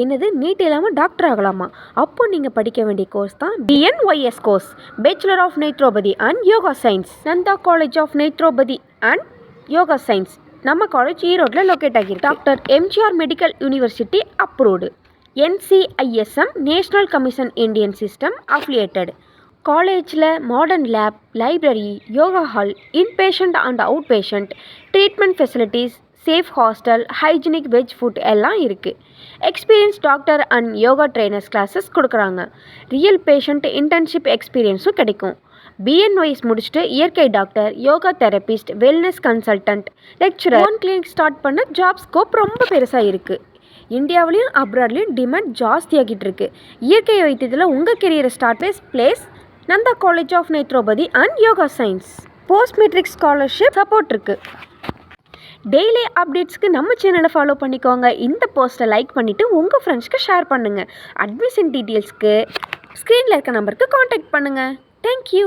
என்னது நீட் இல்லாமல் டாக்டர் ஆகலாமா? அப்போ நீங்கள் படிக்க வேண்டிய கோர்ஸ் தான் BNYS course, bachelor of naturopathy and yoga science. Nanda college of naturopathy and yoga science நம்ம காலேஜ் ஈரோட்டில் லொக்கேட் ஆகியிருக்கு. Doctor MGR medical university approved. NCISM national commission Indian system affiliated. காலேஜில் modern lab, library, yoga hall, inpatient and outpatient, treatment facilities, safe hostel, hygienic veg food எல்லாம் இருக்குது. Experience doctor and yoga trainers classes கொடுக்குறாங்க. Real patient internship எக்ஸ்பீரியன்ஸும் கிடைக்கும். BNYS முடிச்சுட்டு இயற்கை doctor, yoga therapist, wellness consultant, lecturer, own clinic start பண்ண job scope ரொம்ப பெருசாக இருக்குது. இந்தியாவிலையும் அப்ராட்லேயும் டிமாண்ட் ஜாஸ்தியாகிட்டு இருக்கு. இயற்கை வைத்தியத்தில் உங்கள் கெரியரை start place Nanda college of naturopathy and yoga science. Post matric scholarship support இருக்குது. டெய்லி அப்டேட்ஸ்க்கு நம்ம சேனலை ஃபாலோ பண்ணிக்கோங்க. இந்த போஸ்ட்டை லைக் பண்ணிவிட்டு உங்கள் ஃப்ரெண்ட்ஸ்க்கு ஷேர் பண்ணுங்கள். அட்மிஷன் டீட்டெயில்ஸ்க்கு ஸ்க்ரீனில் இருக்க நம்பருக்கு காண்டாக்ட் பண்ணுங்கள். தேங்க்யூ.